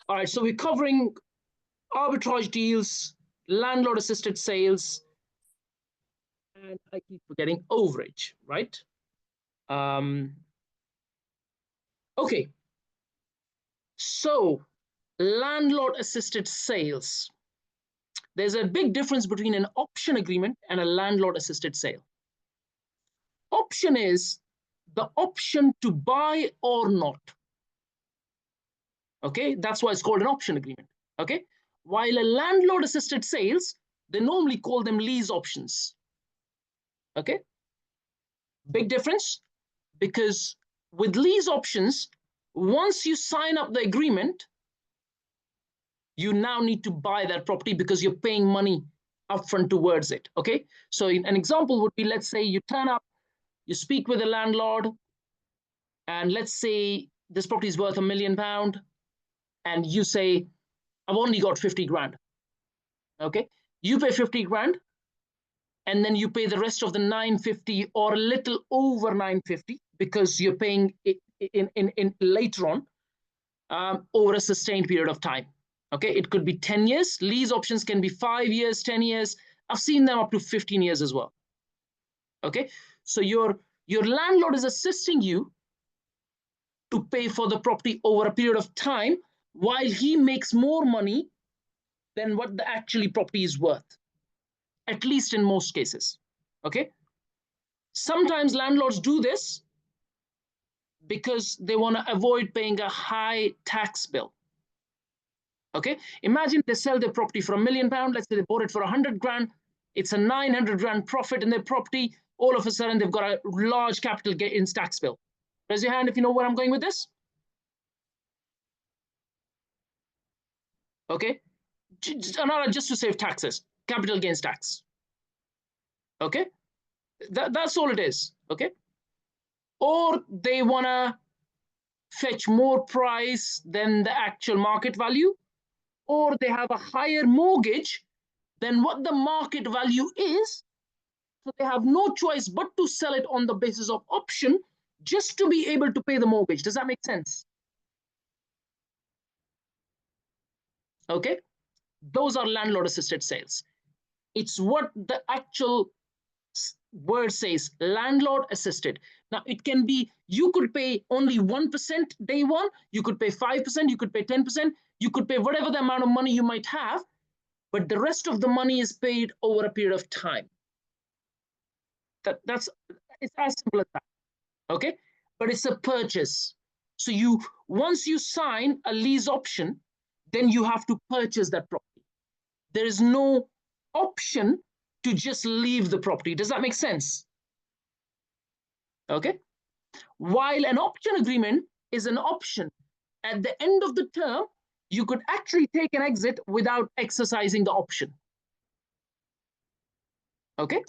All right, so we're covering arbitrage deals, landlord-assisted sales, and I keep forgetting overage, right? Okay, so landlord-assisted sales. There's a big difference between an option agreement and a landlord-assisted sale. Option is the option to buy or not. Okay, that's why it's called an option agreement. Okay, while a landlord-assisted sales, they normally call them lease options. Okay, big difference, because with lease options, once you sign up the agreement, you now need to buy that property because you're paying money upfront towards it. Okay, so an example would be, let's say you turn up, you speak with a landlord, and let's say this property is worth £1 million, and you say, I've only got 50 grand. Okay, you pay 50 grand, and then you pay the rest of the 950 or a little over 950 because you're paying it in later on over a sustained period of time. Okay, it could be 10 years. Lease options can be 5 years, 10 years. I've seen them up to 15 years as well. Okay, so your landlord is assisting you to pay for the property over a period of time while he makes more money than what the actually property is worth, at least in most cases. Okay, sometimes landlords do this because they want to avoid paying a high tax bill. Okay, imagine they sell their property for £1 million. Let's say they bought it for 100 grand. It's a 900 grand profit in their property. All of a sudden, they've got a large capital gains tax bill. Raise your hand if you know where I'm going with this. Okay, just to save taxes, capital gains tax. Okay, that's all it is. Okay, or they want to fetch more price than the actual market value, or they have a higher mortgage than what the market value is. So they have no choice but to sell it on the basis of option just to be able to pay the mortgage. Does that make sense? Okay, those are landlord-assisted sales. It's what the actual word says, landlord-assisted. Now, it can be, you could pay only 1% day one, you could pay 5%, you could pay 10%, you could pay whatever the amount of money you might have, but the rest of the money is paid over a period of time. It's as simple as that. Okay, but it's a purchase. So once you sign a lease option, then you have to purchase that property. There is no option to just leave the property. Does that make sense? Okay, while an option agreement is an option, at the end of the term, you could actually take an exit without exercising the option. Okay,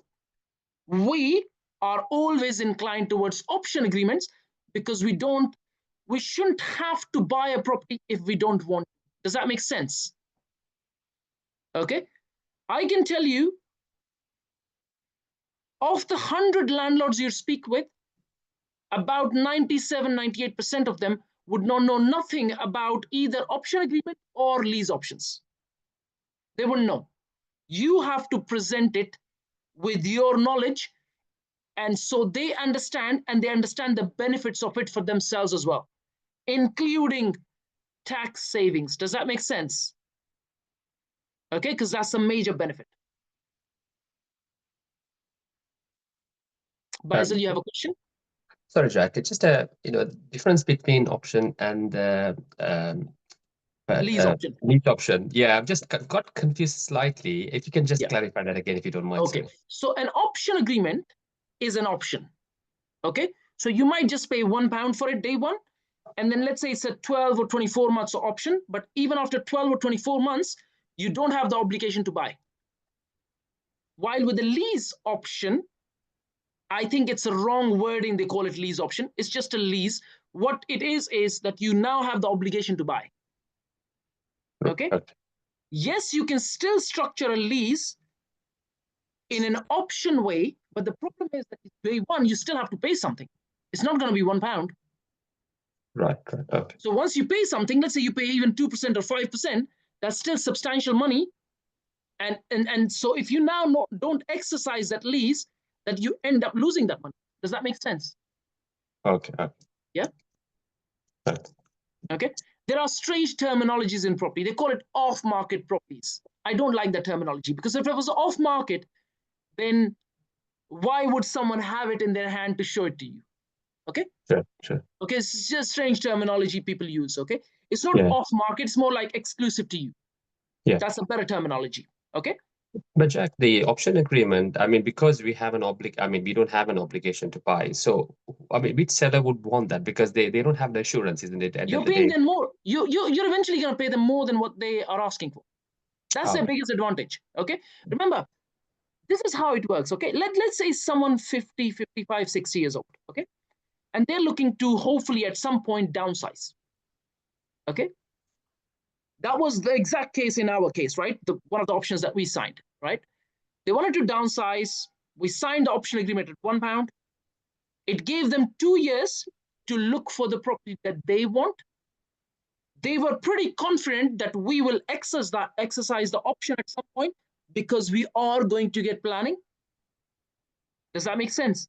we are always inclined towards option agreements because we shouldn't have to buy a property if we don't want to. Does that make sense? Okay, I can tell you, of the 100 landlords you speak with, about 97, 98% of them would not know nothing about either option agreement or lease options. They wouldn't know. You have to present it with your knowledge, and so they understand, and they understand the benefits of it for themselves as well, including tax savings. Does that make sense? Okay, because that's a major benefit. Basil, you have a question? Sorry, Jack. It's just a difference between option and lease option. Lease option. Yeah, I've just got confused slightly. If you can just clarify that again, if you don't mind. Okay. So an option agreement is an option. Okay. So you might just pay £1 for it day one, and then let's say it's a 12 or 24 months option. But even after 12 or 24 months, you don't have the obligation to buy. While with the lease option, I think it's a wrong wording. They call it lease option. It's just a lease. What it is that you now have the obligation to buy. Okay. Yes, you can still structure a lease in an option way, but the problem is that day one, you still have to pay something. It's not going to be £1. Right. Okay. So once you pay something, let's say you pay even 2% or 5%, that's still substantial money. And so if you now don't exercise that lease, that you end up losing that money. Does that make sense? Okay. Yeah. Okay. Okay. There are strange terminologies in property. They call it off-market properties. I don't like that terminology, because if it was off-market, then why would someone have it in their hand to show it to you? Okay. Sure. Okay. It's just strange terminology people use. Okay. It's not Yeah. off-market. It's more like exclusive to you. Yeah. That's a better terminology. Okay. But Jack, the option agreement, I mean, because we have we don't have an obligation to buy. So, I mean, which seller would want that? Because they don't have the assurance, isn't it? At the You're end of the paying day. them more. You're eventually going to pay them more than what they are asking for. That's their biggest advantage. Okay. Remember, this is how it works. Okay. Let's say someone 50, 55, 60 years old. Okay. And they're looking to hopefully at some point downsize. Okay. That was the exact case in our case, right? One of the options that we signed, right? They wanted to downsize. We signed the option agreement at £1. It gave them 2 years to look for the property that they want. They were pretty confident that we will exercise the option at some point, because we are going to get planning. Does that make sense?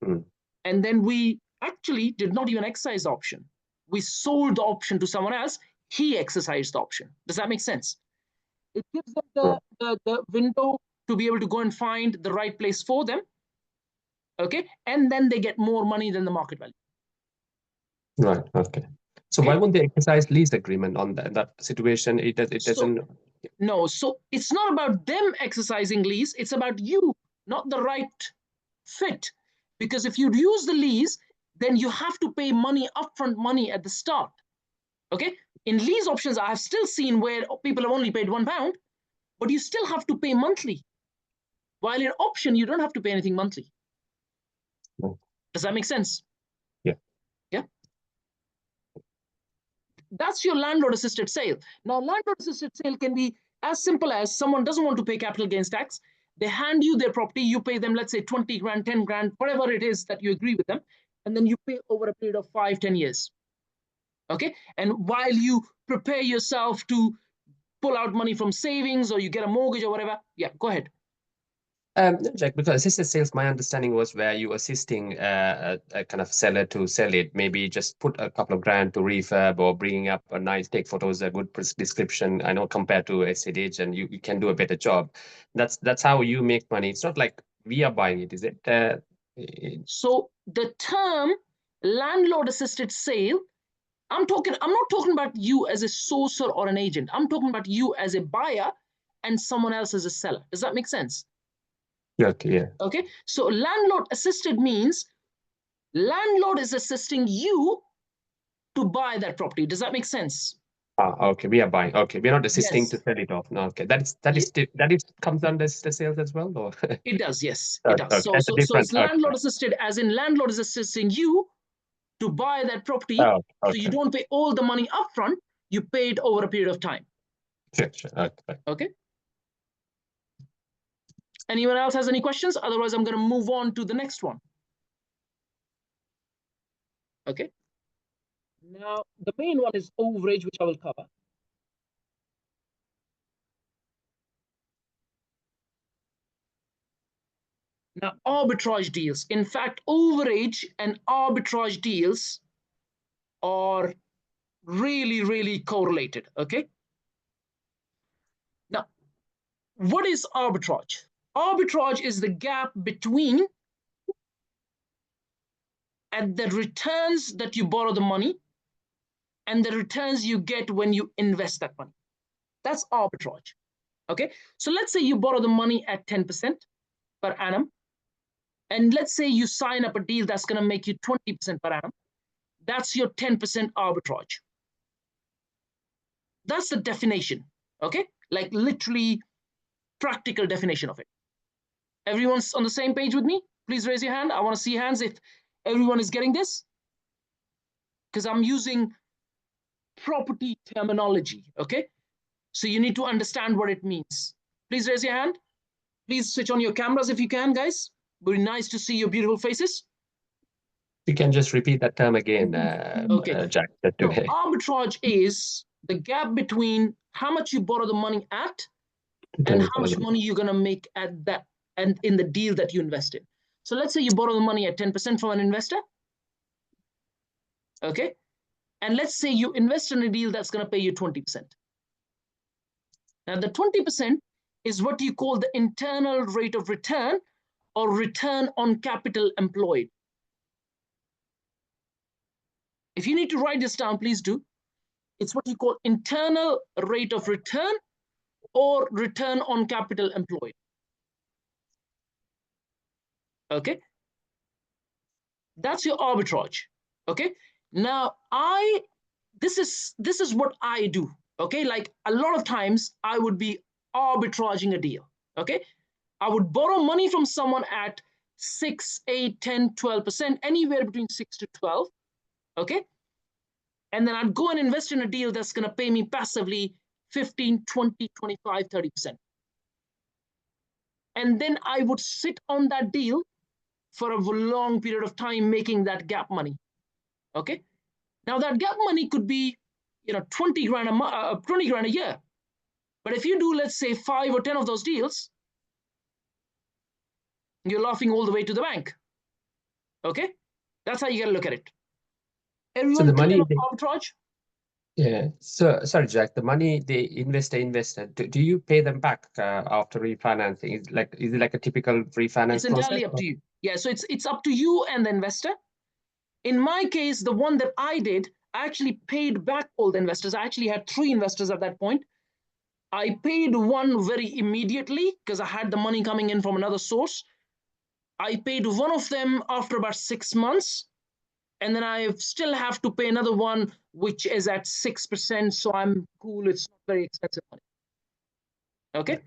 Mm. And then we actually did not even exercise the option. We sold the option to someone else. He exercised the option. Does that make sense? It gives them the window to be able to go and find the right place for them. Okay. And then they get more money than the market value. Right. Okay. So why won't they exercise lease agreement on that situation? It doesn't. No, so it's not about them exercising lease. It's about you, not the right fit. Because if you use the lease, then you have to pay money, upfront money at the start. Okay. In lease options, I have still seen where people have only paid £1, but you still have to pay monthly. While in option, you don't have to pay anything monthly. No. Does that make sense? Yeah. Yeah. That's your landlord-assisted sale. Now, landlord-assisted sale can be as simple as someone doesn't want to pay capital gains tax. They hand you their property. You pay them, let's say, 20 grand, 10 grand, whatever it is that you agree with them. And then you pay over a period of 5, 10 years. Okay. And while you prepare yourself to pull out money from savings, or you get a mortgage or whatever. Yeah, go ahead. No, Jack, because assisted sales, my understanding was where you assisting a kind of seller to sell it, maybe just put a couple of grand to refurb, or bringing up a nice, take photos, a good description. I know compared to estate agent, you can do a better job. That's how you make money. It's not like we are buying it, is it? So the term landlord-assisted sale, I'm not talking about you as a sourcer or an agent. I'm talking about you as a buyer and someone else as a seller. Does that make sense? Okay, yeah. Okay. So landlord assisted means landlord is assisting you to buy that property. Does that make sense? Okay, we are buying. Okay, we're not assisting Yes. to sell it off. No, okay, that is comes under the sales as well, or It does. Yes, it does. okay, that's a So different. it's landlord assisted, as in landlord is assisting you to buy that property. Oh, So you don't pay all the money upfront. You pay it over a period of time. Sure. Okay. Anyone else has any questions? Otherwise, I'm going to move on to the next one. Okay. Now, the main one is overage, which I will cover. Now, arbitrage deals. In fact, overage and arbitrage deals are really, really correlated. Okay. Now, what is arbitrage? Arbitrage is the gap between and the returns that you borrow the money and the returns you get when you invest that money. That's arbitrage. Okay. So let's say you borrow the money at 10% per annum. And let's say you sign up a deal that's going to make you 20% per annum. That's your 10% arbitrage. That's the definition. Okay. Like literally practical definition of it. Everyone's on the same page with me? Please raise your hand. I want to see hands if everyone is getting this. Because I'm using property terminology. Okay. So you need to understand what it means. Please raise your hand. Please switch on your cameras if you can, guys. Very nice to see your beautiful faces. You can just repeat that term again, Okay. Jack. So arbitrage is the gap between how much you borrow the money at and how much money you're going to make at that and in the deal that you invest in. So let's say you borrow the money at 10% from an investor. Okay. And let's say you invest in a deal that's going to pay you 20%. Now, the 20% is what you call the internal rate of return or return on capital employed. If you need to write this down, please do. It's what you call internal rate of return or return on capital employed. Okay. That's your arbitrage. Okay. Now, this is what I do. Okay. Like a lot of times I would be arbitraging a deal. Okay. I would borrow money from someone at 6, 8, 10, 12%, anywhere between 6 to 12. Okay. And then I'd go and invest in a deal that's going to pay me passively 15, 20, 25, 30%. And then I would sit on that deal for a long period of time, making that gap money. Okay. Now that gap money could be, 20 grand a year. But if you do, let's say 5 or 10 of those deals, you're laughing all the way to the bank. Okay. That's how you got to look at it. Everyone so the money arbitrage? Yeah. So sorry, Jack, the money the investor invested, do you pay them back after refinancing? Is it like a typical refinance It's entirely process? up to you. Yeah, so it's up to you and the investor. In my case, the one that I did, I actually paid back all the investors. I actually had 3 investors at that point. I paid one very immediately because I had the money coming in from another source. I paid one of them after about 6 months. And then I still have to pay another one, which is at 6%. So I'm cool. It's not very expensive money. Okay.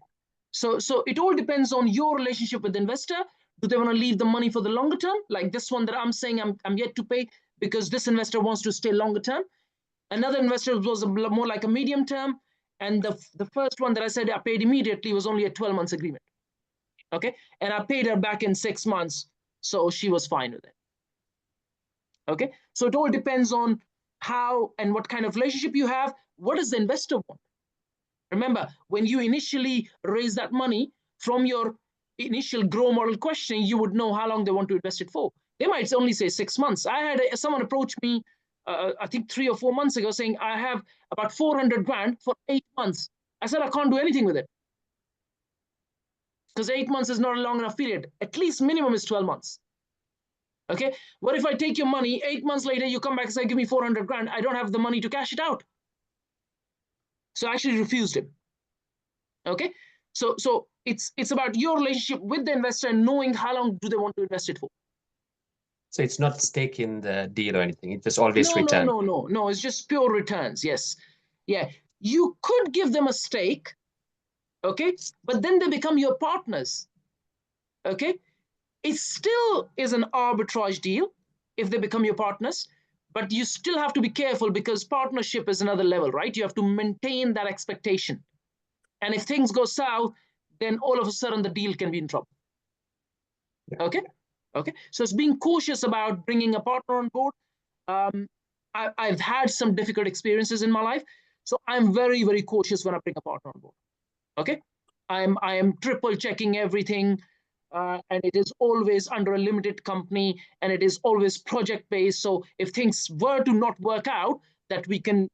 So it all depends on your relationship with the investor. Do they want to leave the money for the longer term? Like this one that I'm saying I'm yet to pay because this investor wants to stay longer term. Another investor was more like a medium term. And the first one that I said I paid immediately was only a 12 months agreement. Okay. And I paid her back in 6 months. So she was fine with it. Okay. So it all depends on how and what kind of relationship you have. What does the investor want? Remember, when you initially raise that money from your initial grow model questioning, you would know how long they want to invest it for. They might only say 6 months. I had someone approach me, I think 3 or 4 months ago, saying, I have about 400 grand for 8 months. I said, I can't do anything with it. Because 8 months is not a long enough period. At least minimum is 12 months. Okay. What if I take your money, 8 months later, you come back and say, give me 400 grand. I don't have the money to cash it out. So I actually refused him. Okay. So it's about your relationship with the investor and knowing how long do they want to invest it for. So it's not stake in the deal or anything. It's just always return. No. It's just pure returns. Yes. Yeah. You could give them a stake. Okay. But then they become your partners. Okay. It still is an arbitrage deal if they become your partners, but you still have to be careful because partnership is another level, right? You have to maintain that expectation. And if things go south, then all of a sudden the deal can be in trouble. Yeah. Okay. So it's being cautious about bringing a partner on board. I've had some difficult experiences in my life. So I'm very, very cautious when I bring a partner on board. Okay. I am triple checking everything. And it is always under a limited company and it is always project based. So if things were to not work out, that we can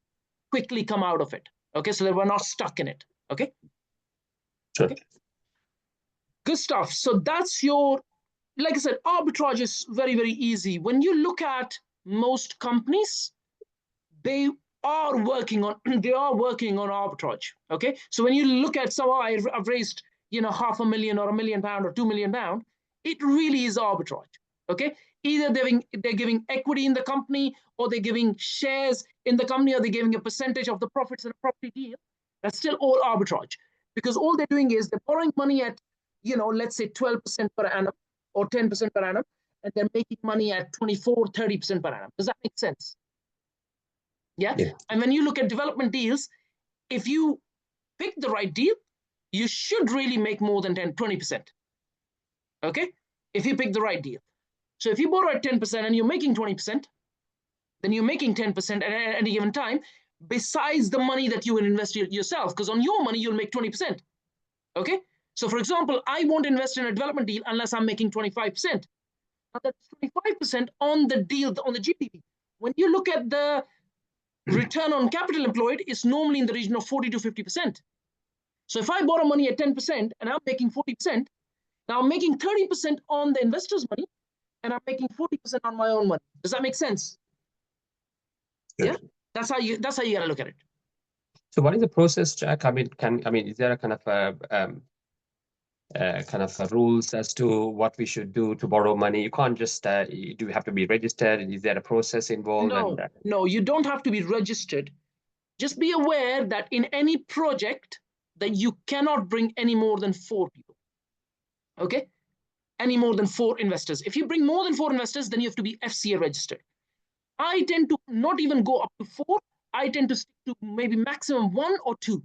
quickly come out of it. Okay. So that we're not stuck in it. Okay. Sure. Okay. Good stuff. So that's your, like I said, arbitrage is very, very easy. When you look at most companies, they are working on arbitrage. Okay. So when you look at someone, I've raised, £500,000 or £1 million or £2 million, it really is arbitrage. Okay. Either they're giving equity in the company or they're giving shares in the company or they're giving a percentage of the profits in a property deal. That's still all arbitrage because all they're doing is they're borrowing money at, let's say 12% per annum or 10% per annum, and they're making money at 24, 30% per annum. Does that make sense? Yeah. And when you look at development deals, if you pick the right deal, you should really make more than 10, 20%. Okay. If you pick the right deal. So if you borrow at 10% and you're making 20%, then you're making 10% at any given time, besides the money that you will invest yourself, because on your money, you'll make 20%. Okay? So for example, I won't invest in a development deal unless I'm making 25%. Now that's 25% on the deal, on the GDP. When you look at the return on capital employed, it's normally in the region of 40 to 50%. So if I borrow money at 10% and I'm making 40%, now I'm making 30% on the investor's money and I'm making 40% on my own money. Does that make sense? Good. Yeah, that's how you gotta look at it. So what is the process, Jack? I mean, is there a kind of rules as to what we should do to borrow money? You can't just do you have to be registered? Is there a process involved? No, no, you don't have to be registered. Just be aware that in any project that you cannot bring any more than 4 people. Okay, any more than 4 investors. If you bring more than 4 investors, then you have to be FCA registered. I tend to not even go up to 4. I tend to stick to maybe maximum 1 or 2.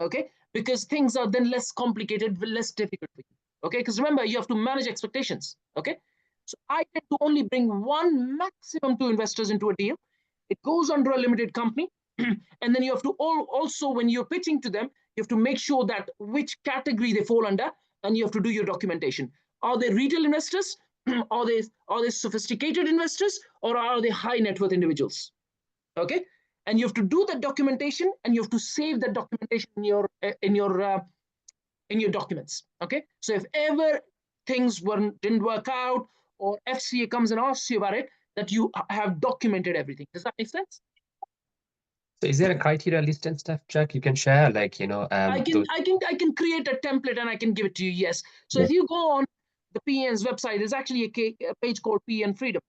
Okay, because things are then less complicated, less difficult for you. Okay, because remember, you have to manage expectations. Okay, so I tend to only bring 1, maximum 2 investors into a deal. It goes under a limited company. And then you have to also, when you're pitching to them, you have to make sure that which category they fall under, and you have to do your documentation. Are they retail investors? Are they sophisticated investors, or are they high net worth individuals? Okay, and you have to do that documentation, and you have to save that documentation in your documents. Okay, so if ever things didn't work out, or FCA comes and asks you about it, that you have documented everything. Does that make sense? So is there a criteria list and stuff, Jack, you can share? Like, I can create a template and I can give it to you. Yes. So if you go on the PN's website, there's actually a page called PN Freedom.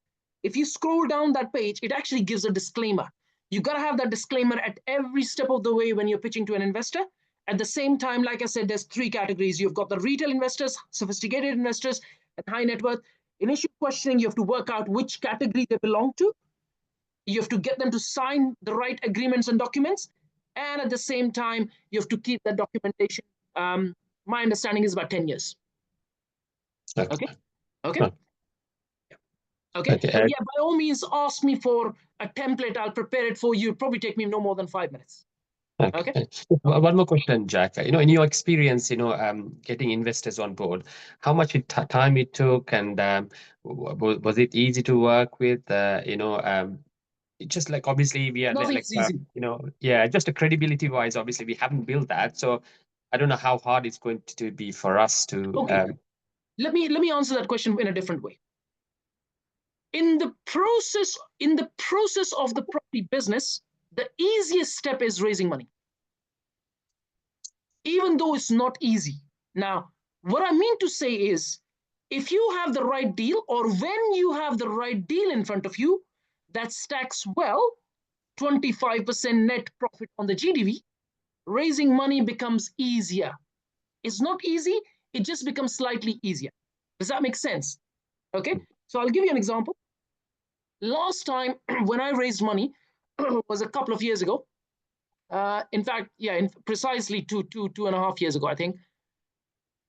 If you scroll down that page, it actually gives a disclaimer. You got to have that disclaimer at every step of the way when you're pitching to an investor. At the same time, like I said, there's 3 categories. You've got the retail investors, sophisticated investors, and high net worth. Initial questioning, you have to work out which category they belong to. You have to get them to sign the right agreements and documents. And at the same time, you have to keep that documentation. My understanding is about 10 years. Okay. Okay. Huh. Okay. Okay. But yeah, by all means, ask me for a template. I'll prepare it for you. It'll probably take me no more than 5 minutes. Okay. One more question, Jack. In your experience, getting investors on board, how much time it took, and was it easy to work with? Just like, obviously we are Nothing's easy. just a credibility wise, obviously we haven't built that, so I don't know how hard it's going to be for us to. Okay. Let me answer that question in a different way. In the process of the property business, the easiest step is raising money, even though it's not easy. Now, what I mean to say is, if you have the right deal, or when you have the right deal in front of you that stacks well, 25% net profit on the GDV, raising money becomes easier. It's not easy, it just becomes slightly easier. Does that make sense? Okay, so I'll give you an example. Last time when I raised money was a couple of years ago. In fact, yeah, precisely two and a half years ago, I think.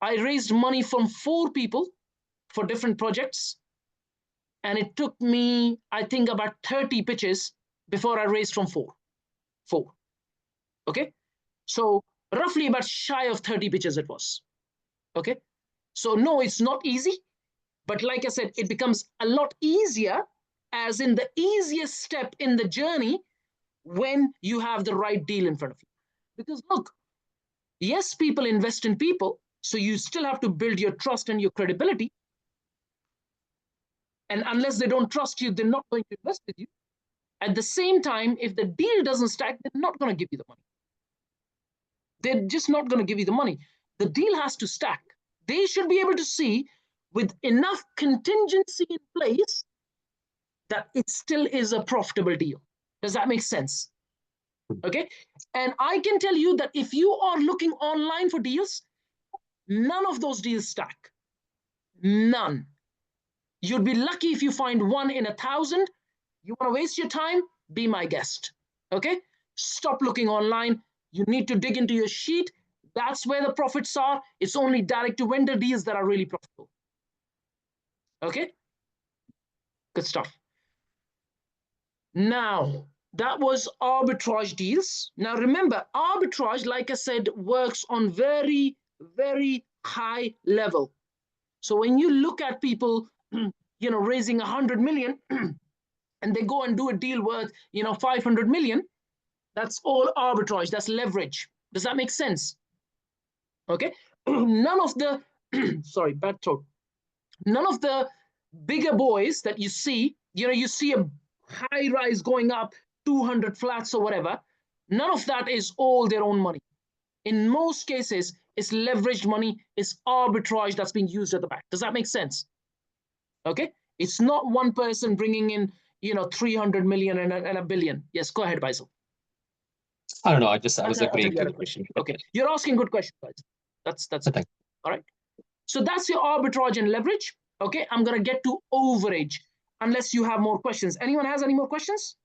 I raised money from 4 people for different projects. And it took me, I think, about 30 pitches before I raised from 4. Okay. So roughly about shy of 30 pitches it was. Okay. So no, it's not easy. But like I said, it becomes a lot easier, as in the easiest step in the journey, when you have the right deal in front of you. Because look, yes, people invest in people, so you still have to build your trust and your credibility. And unless they don't trust you, they're not going to invest with you. At the same time, if the deal doesn't stack, they're not going to give you the money. They're just not going to give you the money. The deal has to stack. They should be able to see, with enough contingency in place, that it still is a profitable deal. Does that make sense? Okay. And I can tell you that if you are looking online for deals, none of those deals stack. None. You'd be lucky if you find 1 in 1,000. You want to waste your time? Be my guest. Okay? Stop looking online. You need to dig into your sheet. That's where the profits are. It's only direct to vendor deals that are really profitable. Okay, good stuff. Now, that was arbitrage deals. Now, remember, arbitrage, like I said, works on very, very high level. So when you look at people, raising 100 million and they go and do a deal worth, 500 million, that's all arbitrage. That's leverage. Does that make sense? Okay. None of the, sorry, bad throat. None of the bigger boys that you see, you see a high rise going up 200 flats or whatever. None of that is all their own money. In most cases, it's leveraged money, it's arbitrage that's being used at the back. Does that make sense? Okay. It's not one person bringing in, 300 million and a billion. Yes, go ahead, Baisal. I don't know. I was agreeing to the question. Okay, you're asking good questions, guys. That's okay. All right. So that's your arbitrage and leverage. Okay, I'm gonna get to overage unless you have more questions. Anyone has any more questions?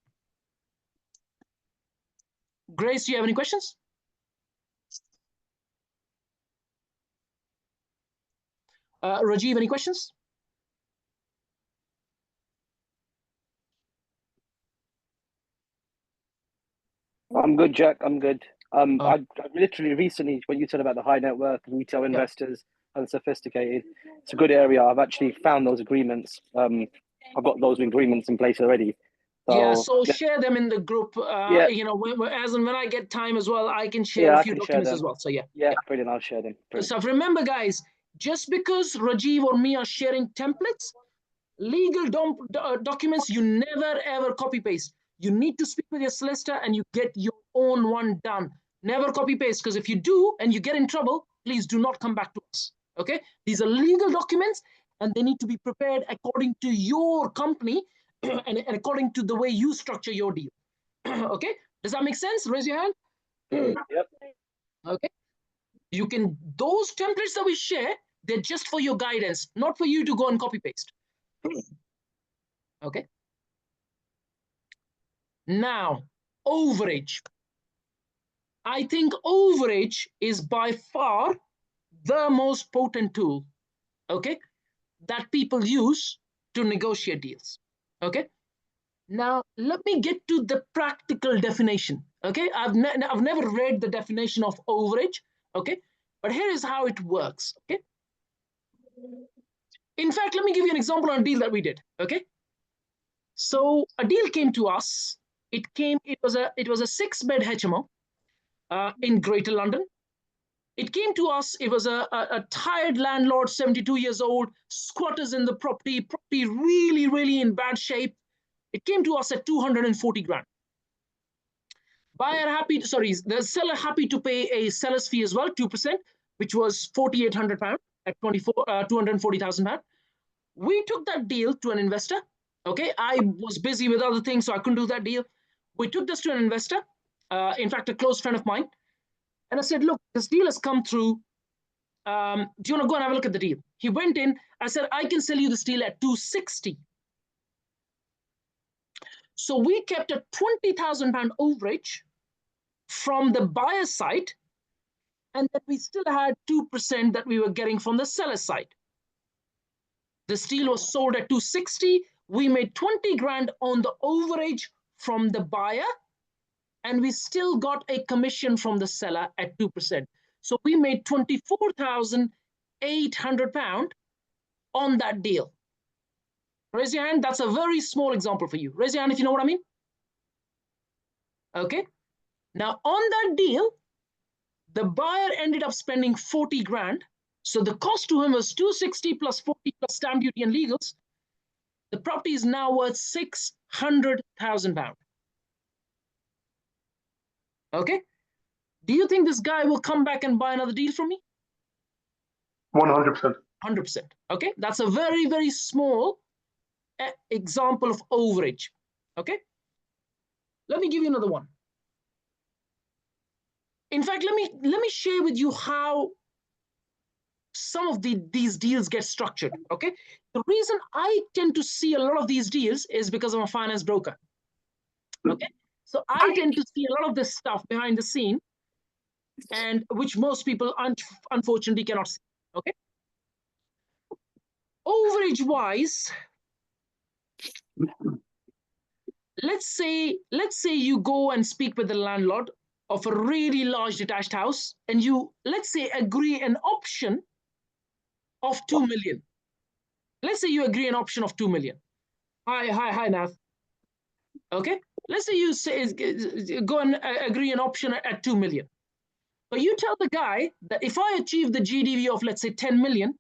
Grace, do you have any questions? Rajiv, any questions? I'm good, Jack. I'm good. I literally recently, when you said about the high net worth retail investors and sophisticated, it's a good area. I've actually found those agreements. I've got those agreements in place already. So share them in the group. As and when I get time as well, I can share a few documents as well. So yeah, brilliant. I'll share them. Brilliant. So remember, guys, just because Rajiv or me are sharing templates, legal documents, you never ever copy paste. You need to speak with your solicitor and you get your own one done. Never copy paste, because if you do and you get in trouble, please do not come back to us. Okay, these are legal documents and they need to be prepared according to your company and according to the way you structure your deal. Okay, does that make sense? Raise your hand. Yep. Okay, you can, those templates that we share, they're just for your guidance, not for you to go and copy paste. Okay. Now, overage. I think overage is by far the most potent tool, okay, that people use to negotiate deals. Okay. Now, let me get to the practical definition. Okay, I've never read the definition of overage. Okay, but here is how it works. Okay. In fact, let me give you an example on a deal that we did. Okay. So a deal came to us. It was a 6-bed HMO in Greater London. It came to us. It was a tired landlord, 72 years old, squatters in the property really, really in bad shape. It came to us at 240 grand. The seller happy to pay a seller's fee as well, 2%, which was £4,800 at 240,000 pounds. We took that deal to an investor. Okay, I was busy with other things, so I couldn't do that deal. We took this to an investor, in fact, a close friend of mine. And I said, look, this deal has come through. Do you want to go and have a look at the deal? He went in. I said, I can sell you this deal at 260. So we kept a £20,000 overage from the buyer side, and that we still had 2% that we were getting from the seller side. This deal was sold at 260. We made 20 grand on the overage from the buyer, and we still got a commission from the seller at 2%. So we made £24,800 on that deal. Raise your hand. That's a very small example for you. Raise your hand if you know what I mean. Okay. Now on that deal, the buyer ended up spending 40 grand. So the cost to him was 260 plus 40 plus stamp duty and legals. The property is now worth £600,000. Okay. Do you think this guy will come back and buy another deal from me? 100%. 100%. Okay. That's a very, very small example of overage. Okay. Let me give you another one. In fact, let me share with you how some of these deals get structured. Okay. The reason I tend to see a lot of these deals is because I'm a finance broker. Okay. So I tend to see a lot of this stuff behind the scene, and which most people unfortunately cannot see. Okay. overage wise, let's say you go and speak with the landlord of a really large detached house, and you, let's say, agree an option of 2 million. Let's say you agree an option of 2 million. Hi, Nav. Okay. Let's say you say, go and agree an option at 2 million. But you tell the guy that if I achieve the GDV of, let's say, 10 million,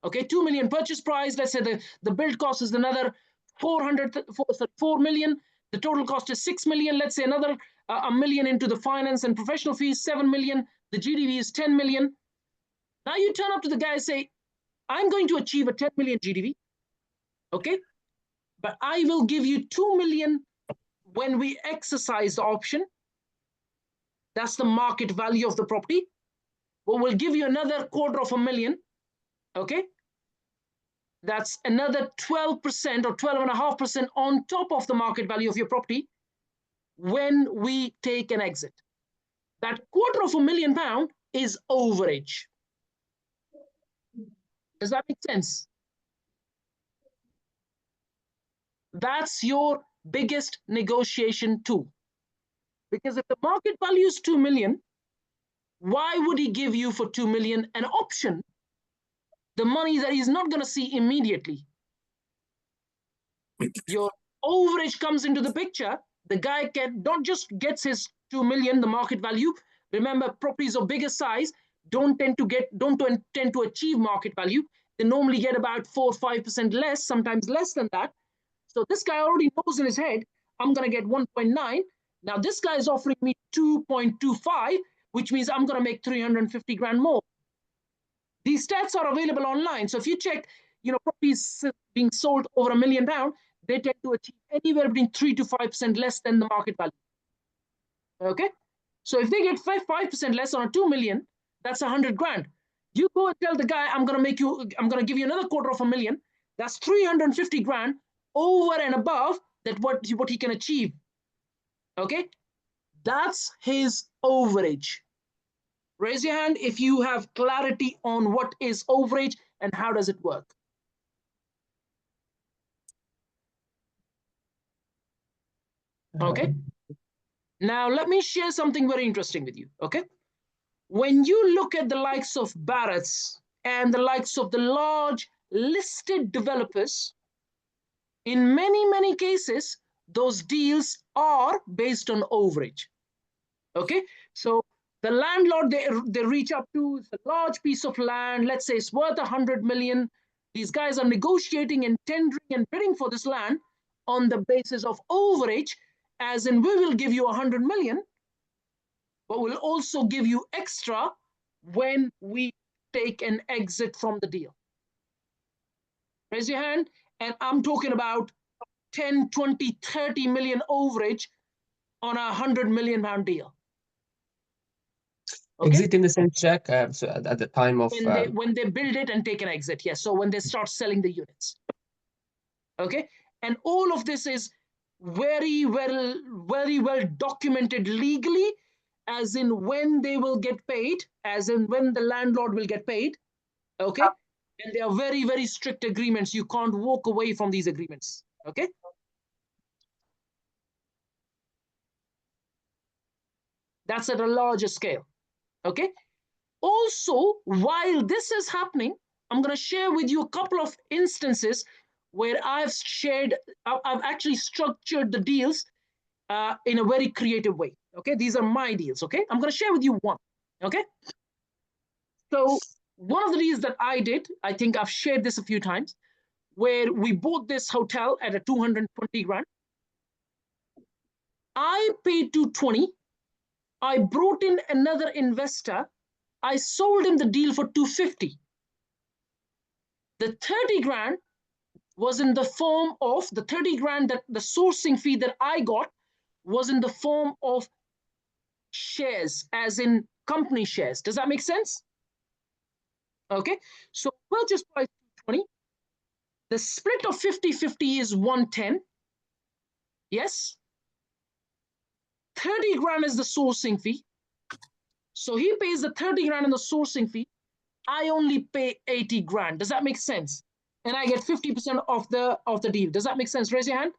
okay, 2 million purchase price, let's say the build cost is another 4 million, the total cost is 6 million, let's say another a million into the finance and professional fees, 7 million, the GDV is 10 million. Now you turn up to the guy and say, I'm going to achieve a 10 million GDV, okay, but I will give you 2 million when we exercise the option. That's the market value of the property. But we'll give you another 250,000, okay? That's another 12% or 12.5% on top of the market value of your property when we take an exit. That £250,000 is overage. Does that make sense? That's your biggest negotiation tool. Because if the market value is 2 million, why would he give you for 2 million an option, the money that he's not going to see immediately? Your overage comes into the picture. The guy not just gets his 2 million, the market value. Remember, properties of bigger size don't tend to achieve market value. They normally get about 4 or 5% less, sometimes less than that. So this guy already knows in his head, I'm going to get 1.9. Now this guy is offering me 2.25, which means I'm going to make 350 grand more. These stats are available online. So if you check, properties being sold over £1 million, they tend to achieve anywhere between 3 to 5% less than the market value. Okay. So if they get 5% less on a 2 million, that's 100 grand. You go and tell the guy, I'm going to give you another 250,000. That's 350 grand over and above that what he can achieve. Okay. That's his overage. Raise your hand if you have clarity on what is overage and how does it work. Okay. Now let me share something very interesting with you. Okay. When you look at the likes of Barrett's and the likes of the large listed developers, in many cases, those deals are based on overage. Okay. So the landlord they reach up to is a large piece of land, let's say it's worth 100 million. These guys are negotiating and tendering and bidding for this land on the basis of overage, as in we will give you 100 million, but we'll also give you extra when we take an exit from the deal. Raise your hand, and I'm talking about 10, 20, 30 million overage on a £100 million deal. Okay. Exit in the sense, Jack, so at the time of... When they build it and take an exit, yes. So when they start selling the units. Okay. And all of this is very well documented legally, as in when they will get paid, as in when the landlord will get paid. Okay. And they are very strict agreements. You can't walk away from these agreements. Okay. That's at a larger scale. Okay. Also, while this is happening, I'm going to share with you a couple of instances where I've actually structured the deals in a very creative way. Okay, these are my deals. Okay, I'm going to share with you one. Okay, so one of the deals that I did, I think I've shared this a few times, where we bought this hotel at a 220 grand. I paid 220. I brought in another investor. I sold him the deal for 250. The 30 grand was in the form of the 30 grand that the sourcing fee that I got was in the form of shares, as in company shares. Does that make sense? Okay. So purchase price 220. The split of 50-50 is 110. Yes. 30 grand is the sourcing fee. So he pays the 30 grand in the sourcing fee. I only pay 80 grand. Does that make sense? and I get 50% of the deal. Does that make sense? Raise your hand.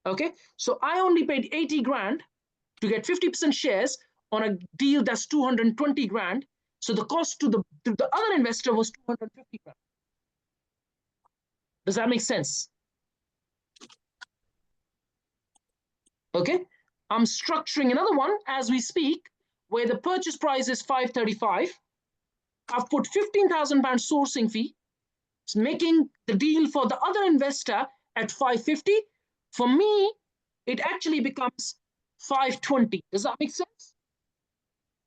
Okay, so I only paid 80 grand to get 50% shares on a deal that's 220 grand. So the cost to the other investor was 250 grand. Does that make sense? Okay, I'm structuring another one as we speak, where the purchase price is 535. I've put 15,000 pound sourcing fee. It's making the deal for the other investor at 550. For me, it actually becomes 520. Does that make sense?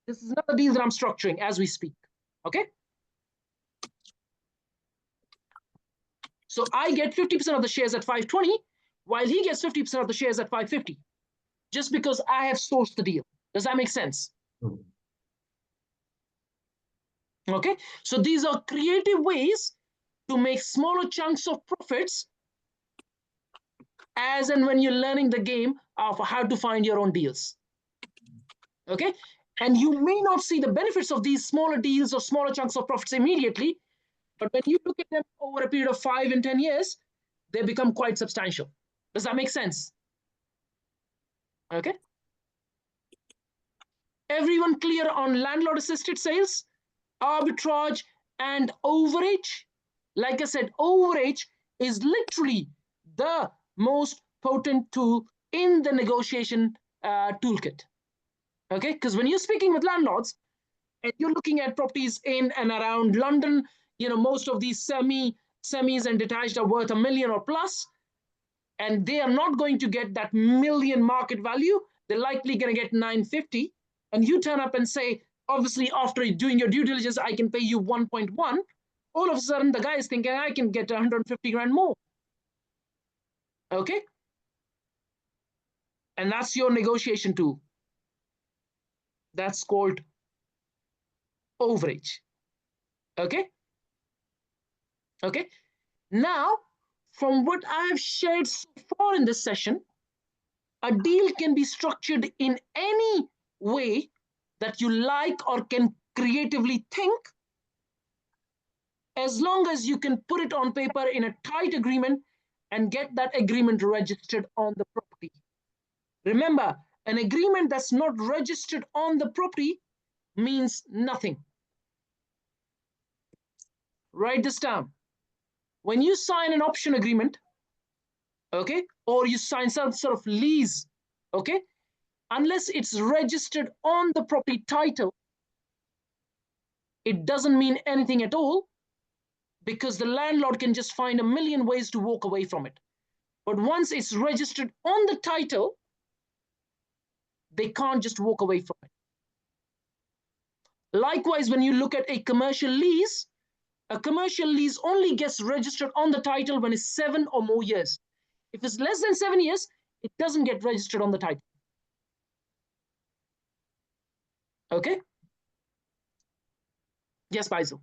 This is another deal that I'm structuring as we speak. Okay. So I get 50% of the shares at 520, while he gets 50% of the shares at 550, just because I have sourced the deal. Does that make sense? Okay. So these are creative ways to make smaller chunks of profits as and when you're learning the game of how to find your own deals. Okay. And you may not see the benefits of these smaller deals or smaller chunks of profits immediately, but when you look at them over a period of 5 and 10 years, they become quite substantial. Does that make sense? Okay. Everyone clear on landlord-assisted sales, arbitrage, and overage? Like I said, overage is literally the most potent tool in the negotiation toolkit. Okay, because when you're speaking with landlords and you're looking at properties in and around London, you know, most of these semis and detached are worth $1 million or plus, and they are not going to get that $1 million market value. They're likely going to get 950. And you turn up and say, obviously, after doing your due diligence, I can pay you 1.1. All of a sudden, the guy is thinking, I can get 150 grand more. Okay? And that's your negotiation tool. That's called overage. Okay? Okay? Now, from what I've shared so far in this session, a deal can be structured in any way that you like or can creatively think, as long as you can put it on paper in a tight agreement and get that agreement registered on the property. Remember, an agreement that's not registered on the property means nothing. Write this down. When you sign an option agreement, okay, or you sign some sort of lease, okay, unless it's registered on the property title, it doesn't mean anything at all, because the landlord can just find a million ways to walk away from it. But once it's registered on the title, they can't just walk away from it. Likewise, when you look at a commercial lease only gets registered on the title when it's 7 or more years. If it's less than 7 years, it doesn't get registered on the title. Okay? Yes, Faisal.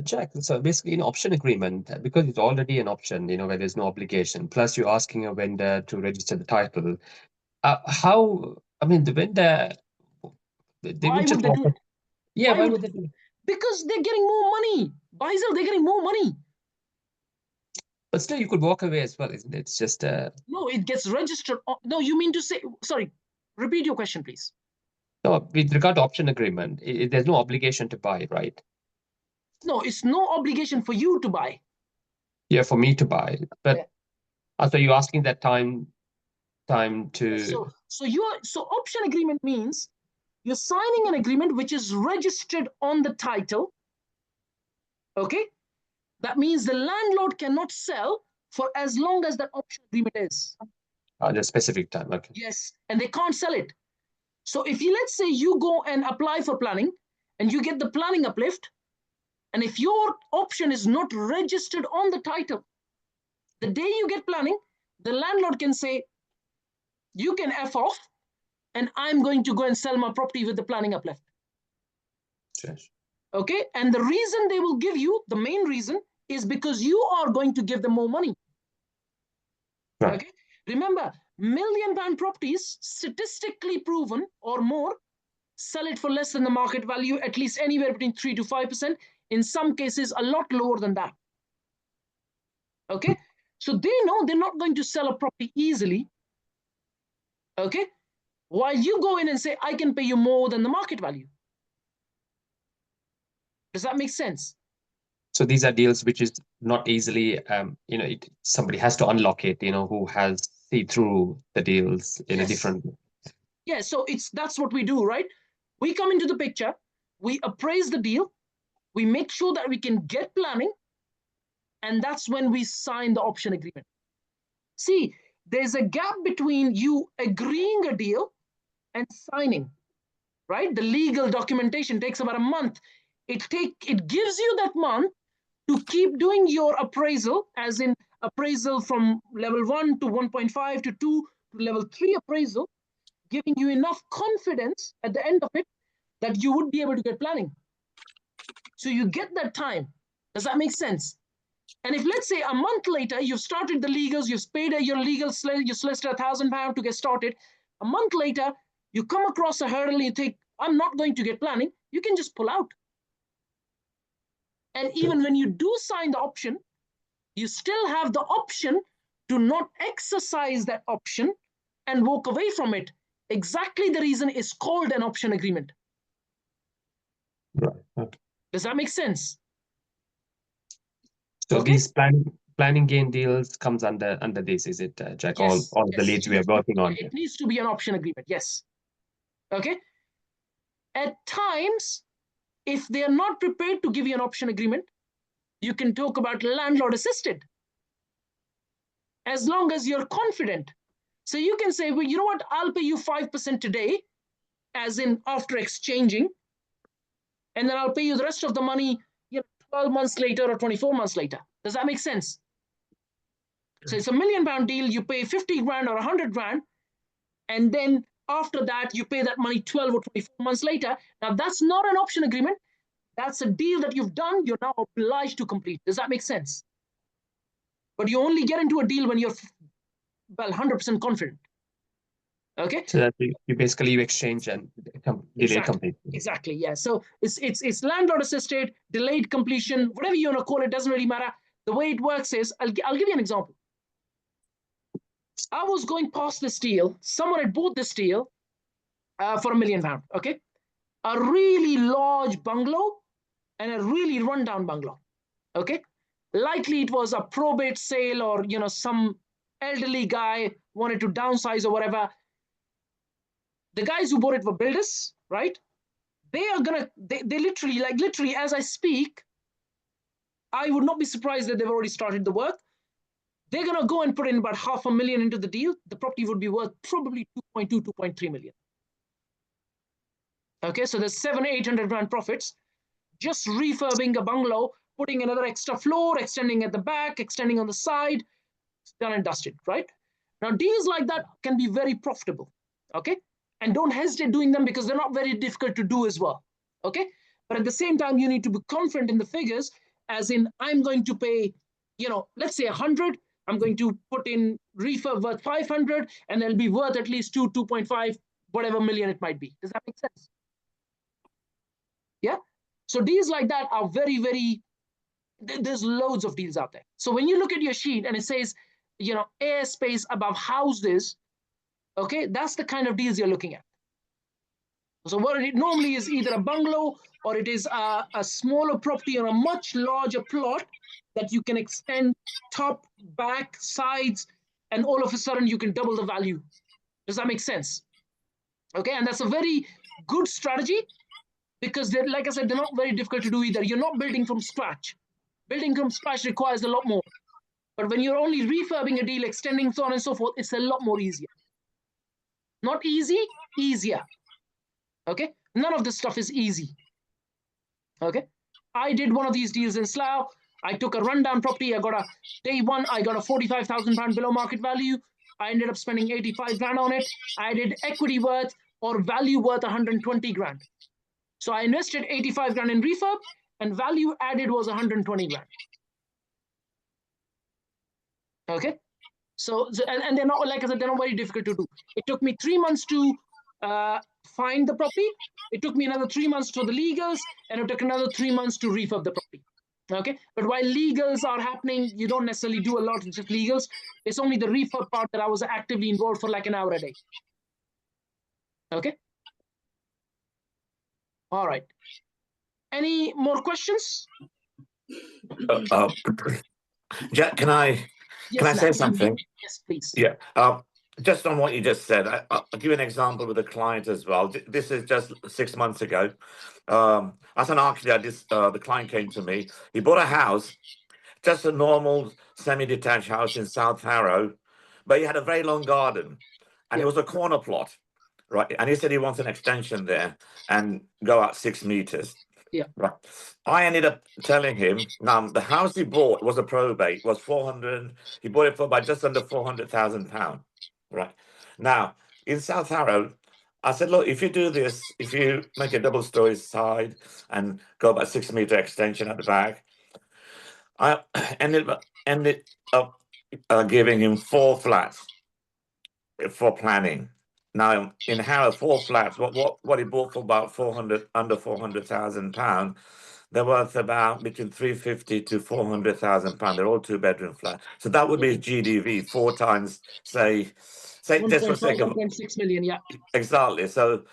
Jack, so basically an option agreement, because it's already an option, you know, where there's no obligation, plus you're asking a vendor to register the title. I mean, the vendor, they Why would just would they do it? Yeah, why would they do it? Because they're getting more money. Faisal, they're getting more money. But still, you could walk away as well, isn't it? It's just No, it gets registered. No, you mean to say, sorry, repeat your question, please. no, with regard to option agreement, there's no obligation to buy, right? No, it's no obligation for you to buy. Yeah, for me to buy. But Yeah. so you're asking that time to. So option agreement means you're signing an agreement which is registered on the title. Okay, that means the landlord cannot sell for as long as that option agreement is. At a specific time, okay. Yes, and they can't sell it. So if you, let's say you go and apply for planning and you get the planning uplift, and if your option is not registered on the title, the day you get planning, the landlord can say, you can F off, and I'm going to go and sell my property with the planning uplift. Yes. Okay, and the reason they will give you, the main reason, is because you are going to give them more money. Right. Okay, remember, £1 million properties, statistically proven or more, sell it for less than the market value, at least anywhere between 3 to 5%. In some cases, a lot lower than that. Okay, so they know they're not going to sell a property easily. Okay, while you go in and say, I can pay you more than the market value. Does that make sense? So these are deals which is not easily, somebody has to unlock it, who has see through the deals in a different. Yeah, so that's what we do, right? We come into the picture, we appraise the deal, we make sure that we can get planning, and that's when we sign the option agreement. See, there's a gap between you agreeing a deal and signing, right? The legal documentation takes about a month. It gives you that month to keep doing your appraisal, as in appraisal from level 1 to 1.5 to 2 to level 3 appraisal, giving you enough confidence at the end of it that you would be able to get planning. So you get that time. Does that make sense? And if, let's say, a month later, you've started the legals, you've paid your your solicitor £1,000 to get started. A month later, you come across a hurdle, you think, I'm not going to get planning, you can just pull out. And even when you do sign the option, you still have the option to not exercise that option and walk away from it. Exactly the reason is called an option agreement. Right. Okay. Does that make sense? So Okay. these planning gain deals comes under this, is it, Jack? Yes, all of the leads we are working on. It needs to be an option agreement, yes. Okay. At times, if they are not prepared to give you an option agreement, you can talk about landlord-assisted, as long as you're confident. So you can say, well, you know what, I'll pay you 5% today, as in after exchanging, and then I'll pay you the rest of the money 12 months later or 24 months later. Does that make sense? So it's £1 million deal, you pay 50 grand or 100 grand, and then after that, you pay that money 12 or 24 months later. Now, that's not an option agreement. That's a deal that you've done. You're now obliged to complete. Does that make sense? But you only get into a deal when you're, well, 100% confident. Okay. So that you basically exchange and delay complete. Exactly. Yeah. So it's landlord assisted, delayed completion, whatever you want to call it, doesn't really matter. The way it works is, I'll give you an example. I was going past this deal. Someone had bought this deal for £1 million. Okay. A really large bungalow and a really rundown bungalow. Okay. Likely it was a probate sale, or some elderly guy wanted to downsize or whatever. The guys who bought it were builders, right? They are gonna, they literally, as I speak, I would not be surprised that they've already started the work. They're gonna go and put in about $500,000 into the deal. The property would be worth probably 2.2, 2.3 million. Okay, so there's 700-800 grand profits. Just refurbing a bungalow, putting another extra floor, extending at the back, extending on the side, it's done and dusted, right? Now, deals like that can be very profitable, okay? And don't hesitate doing them, because they're not very difficult to do as well, okay? But at the same time, you need to be confident in the figures, as in, I'm going to pay, let's say 100, I'm going to put in refurb worth 500, and they'll be worth at least 2.5, whatever million it might be. Does that make sense? Yeah? So deals like that are very, very, there's loads of deals out there. So when you look at your sheet and it says, airspace above houses, okay, that's the kind of deals you're looking at. So what it normally is either a bungalow, or it is a smaller property on a much larger plot that you can extend top, back, sides, and all of a sudden you can double the value. Does that make sense? Okay, and that's a very good strategy, because they're, like I said, they're not very difficult to do either. You're not building from scratch. Building from scratch requires a lot more. But when you're only refurbing a deal, extending, so on and so forth, it's a lot more easier. Not easy, easier. Okay? None of this stuff is easy. Okay? I did one of these deals in Slough. I took a rundown property. I got a day one, I got a £45,000 below market value. I ended up spending 85 grand on it. I did equity worth or value worth 120 grand. So I invested 85 grand in refurb, and value added was 120 grand. Okay? So and they're not, like I said, they're not very difficult to do. It took me 3 months to find the property. It took me another 3 months for the legals, and it took another 3 months to refurb the property. Okay, but while legals are happening, you don't necessarily do a lot of just legals. It's only the refurb part that I was actively involved for like an hour a day. Okay. All right. Any more questions? Jack, can I say something? Yes, please. Yeah. Just on what you just said, I'll give you an example with a client as well. This is just 6 months ago. As an architect, the client came to me. He bought a house, just a normal semi-detached house in South Harrow, but he had a very long garden, and it was a corner plot, right? And he said he wants an extension there and go out 6 meters. Yeah. Right. I ended up telling him, the house he bought was a probate, was 400. He bought it for by just under £400,000. Right. Now, in South Harrow, I said, look, if you do this, if you make a double-story side and go about 6 meter extension at the back, I ended up giving him 4 flats for planning. Now, in Harrow, 4 flats, what he bought for about under £400,000, they're worth about between £350,000 to £400,000. They're all 2-bedroom flats. So that would be GDV 4 times, say just for sake of 1.6 million. Yeah. Exactly. So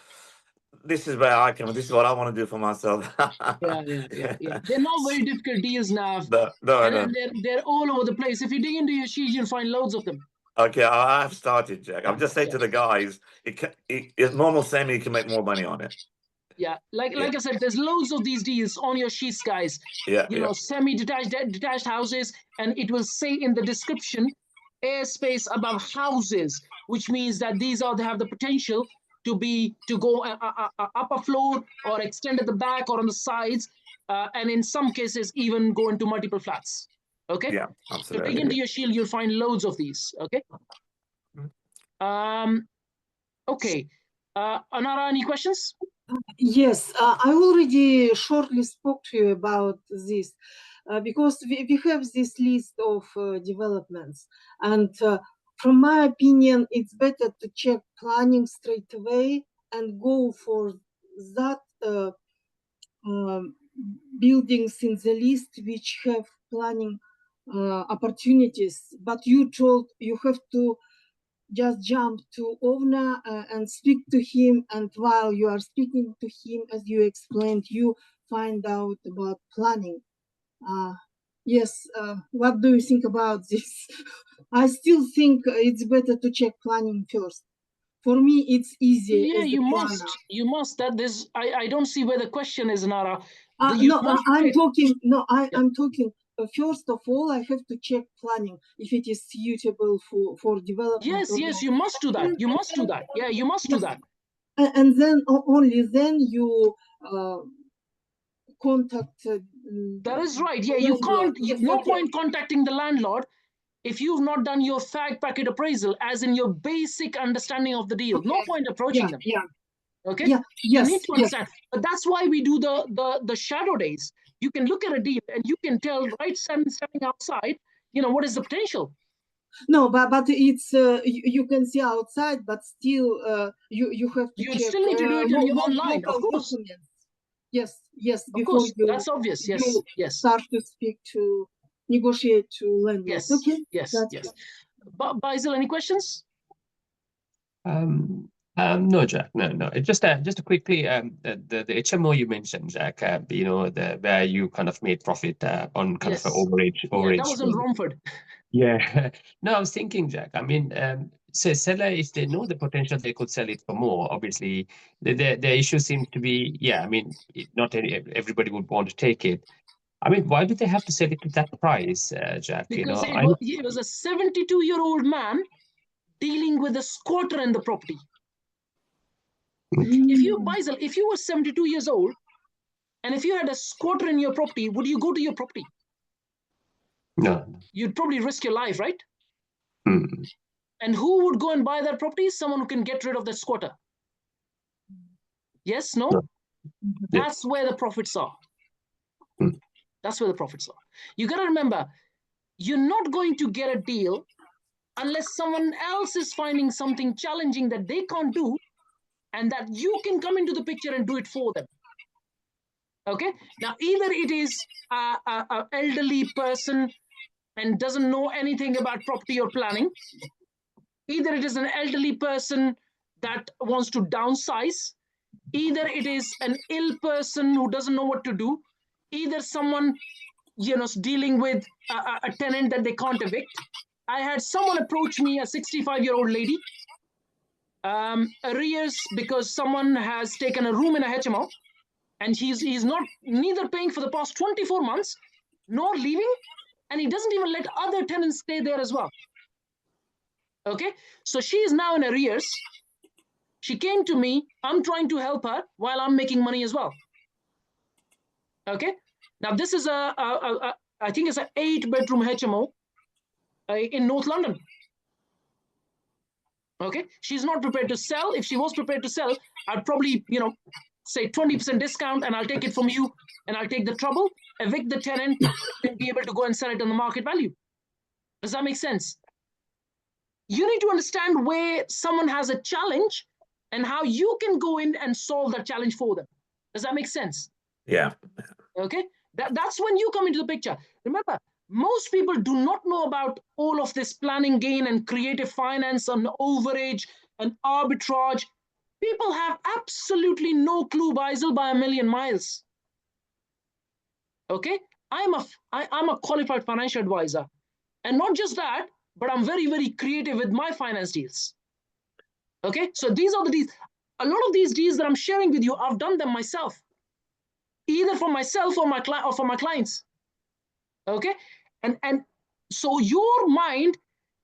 this is where I come. This is what I want to do for myself. Yeah. They're not very difficult deals now. No. And they're all over the place. If you dig into your sheet, you'll find loads of them. Okay, I've started, Jack. I'm just saying to the guys, it's normal semi, you can make more money on it. Yeah, like I said, there's loads of these deals on your sheets, guys. Yeah, you know, semi-detached, detached houses, and it will say in the description, airspace above houses, which means that these they have the potential to go up a floor or extend at the back or on the sides, and in some cases even go into multiple flats. Okay. Yeah, absolutely. So dig into your shield, you'll find loads of these. Okay. Okay. Anara, any questions? Yes, I already shortly spoke to you about this because we have this list of developments, and from my opinion, it's better to check planning straight away and go for that buildings in the list which have planning opportunities. But you told you have to just jump to owner and speak to him, and while you are speaking to him, as you explained, you find out about planning. Yes, what do you think about this? I still think it's better to check planning first. For me, it's easy. Yeah, you must. That is, I don't see where the question is, Nara. No, I'm talking. No, I'm talking. First of all, I have to check planning if it is suitable for development. Yes, you must do that. You must do that. Yeah, you must do that. And then only then you contact. That is right. Yeah, you can't. No point contacting the landlord if you've not done your fact packet appraisal, as in your basic understanding of the deal. No point approaching them. Yeah. Okay. Yeah. You need to understand. But that's why we do the shadow days. You can look at a deal and you can tell right standing outside, what is the potential. No, but it's you can see outside, but still you have to check. You still need to do it online, of course. Documents. Yes, of course. That's obvious. Yes. Start to speak to negotiate to landlord. Yes. Okay. Yes. Basil, any questions? No, Jack. No. Just quickly, the HMO you mentioned, Jack. Where you kind of made profit on kind of an overage. That was in Romford. Yeah. No, I was thinking, Jack. I mean, so seller, if they know the potential, they could sell it for more. Obviously, the issue seems to be, I mean, not everybody would want to take it. I mean, why do they have to sell it to that price, Jack? Because it was a 72-year-old man dealing with a squatter in the property. If you were 72 years old, and if you had a squatter in your property, would you go to your property? No. You'd probably risk your life, right? Mm. And who would go and buy that property? Someone who can get rid of that squatter. Yes, no? That's where the profits are. That's where the profits are. You got to remember, you're not going to get a deal unless someone else is finding something challenging that they can't do and that you can come into the picture and do it for them. Okay, now either it is a elderly person and doesn't know anything about property or planning, either it is an elderly person that wants to downsize, either it is an ill person who doesn't know what to do, either someone dealing with a tenant that they can't evict. I had someone approach me, a 65-year-old lady, arrears because someone has taken a room in a HMO, and he's not neither paying for the past 24 months nor leaving, and he doesn't even let other tenants stay there as well. Okay, so she is now in arrears. She came to me. I'm trying to help her while I'm making money as well. Okay, now this is I think it's an 8-bedroom HMO in North London. Okay, she's not prepared to sell. If she was prepared to sell, I'd probably say 20% discount, and I'll take it from you, and I'll take the trouble, evict the tenant, and be able to go and sell it on the market value. Does that make sense? You need to understand where someone has a challenge and how you can go in and solve that challenge for them. Does that make sense? Yeah. Okay, that's when you come into the picture. Remember, most people do not know about all of this planning gain and creative finance and overage and arbitrage. People have absolutely no clue, Baisal, by a million miles. Okay, I'm a qualified financial advisor, and not just that, but I'm very, very creative with my finance deals. Okay, so these are the deals. A lot of these deals that I'm sharing with you, I've done them myself, either for myself or for my clients. Okay, and so your mind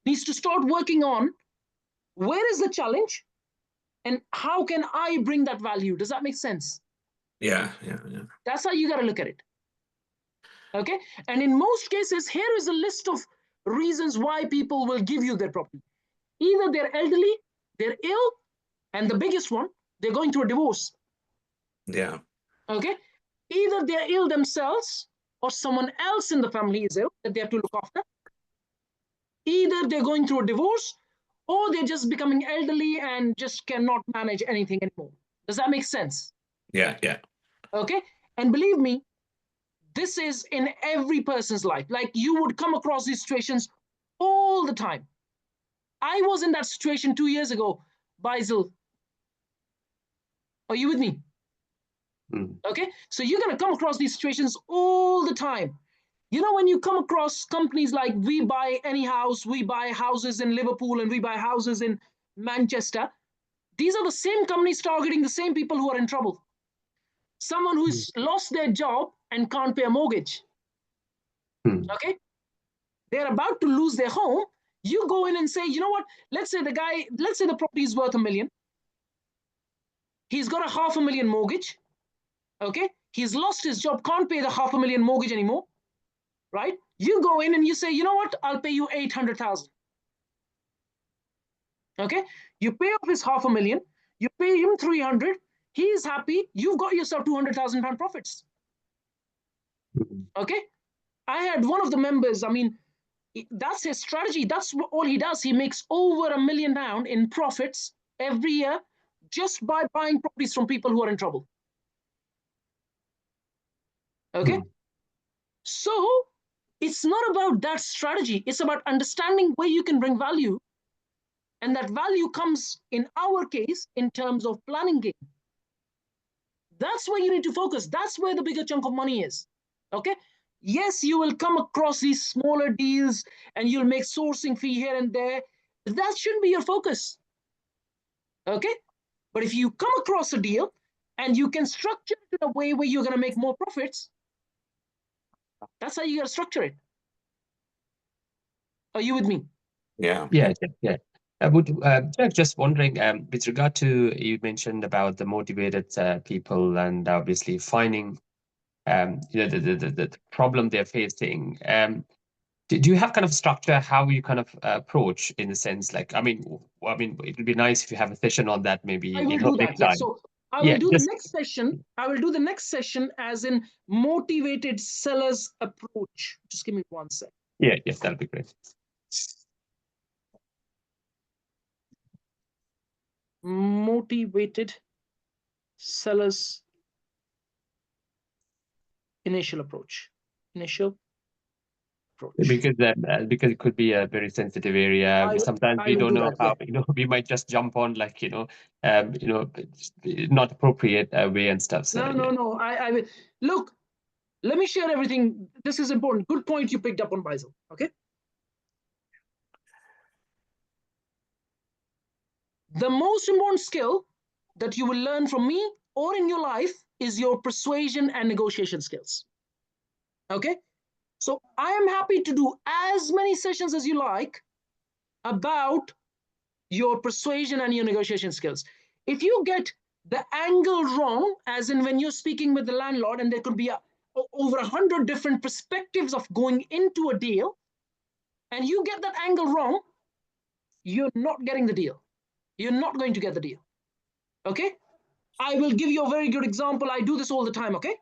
needs to start working on where is the challenge and how can I bring that value. Does that make sense? Yeah. That's how you got to look at it. Okay, and in most cases, here is a list of reasons why people will give you their property. Either they're elderly, they're ill, and the biggest one, they're going through a divorce. Yeah. Okay, either they're ill themselves or someone else in the family is ill that they have to look after. Either they're going through a divorce or they're just becoming elderly and just cannot manage anything anymore. Does that make sense? Yeah. Okay, and believe me, this is in every person's life. Like, you would come across these situations all the time. I was in that situation 2 years ago, Baisal. Are you with me? Okay, so you're going to come across these situations all the time. When you come across companies like We Buy Any House, we buy houses in Liverpool, and we buy houses in Manchester, these are the same companies targeting the same people who are in trouble. Someone who's lost their job and can't pay a mortgage. Okay, they're about to lose their home. You go in and say, you know what, let's say the property is worth $1 million. He's got a $500,000 mortgage. Okay, he's lost his job, can't pay the $500,000 mortgage anymore, right? You go in and you say, you know what, I'll pay you 800,000. Okay, you pay off his $500,000, you pay him 300, he is happy, you've got yourself £200,000 profits. Okay, I had one of the members, that's his strategy. That's all he does. He makes over £1 million in profits every year just by buying properties from people who are in trouble. Okay, so it's not about that strategy. It's about understanding where you can bring value. And that value comes, in our case, in terms of planning gain. That's where you need to focus. That's where the bigger chunk of money is. Okay, yes, you will come across these smaller deals and you'll make sourcing fee here and there. That shouldn't be your focus. Okay, but if you come across a deal and you can structure it in a way where you're going to make more profits, that's how you got to structure it. Are you with me? Yeah. Jack, just wondering, with regard to, you mentioned about the motivated people and obviously finding the problem they're facing. Do you have kind of structure how you kind of approach, in the sense, like, it would be nice if you have a session on that, maybe. I will do that. Yeah. So I will do the next session. I will do the next session as in motivated sellers approach. Just give me 1 sec. Yeah, that'll be great. Motivated motivated sellers initial approach. Because it could be a very sensitive area. Sometimes we don't know how, we might just jump on like, not appropriate way and stuff. So, no. I will look. Let me share everything. This is important. Good point you picked up on, Faisal. Okay. The most important skill that you will learn from me or in your life is your persuasion and negotiation skills. Okay. So I am happy to do as many sessions as you like about your persuasion and your negotiation skills. If you get the angle wrong, as in when you're speaking with the landlord, and there could be over 100 different perspectives of going into a deal, and you get that angle wrong, you're not getting the deal. You're not going to get the deal. Okay? I will give you a very good example. I do this all the time. Okay?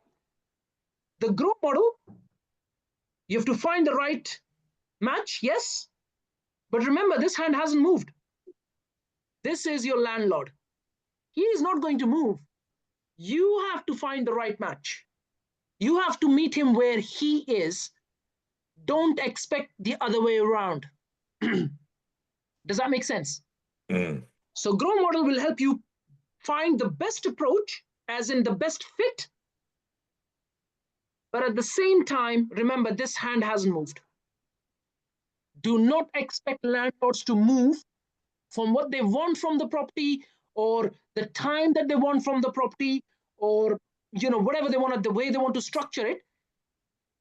The group model, you have to find the right match, yes. But remember, this hand hasn't moved. This is your landlord. He is not going to move. You have to find the right match. You have to meet him where he is. Don't expect the other way around. Does that make sense? So growth model will help you find the best approach, as in the best fit. But at the same time, remember, this hand hasn't moved. Do not expect landlords to move from what they want from the property, or the time that they want from the property, or whatever they want, the way they want to structure it.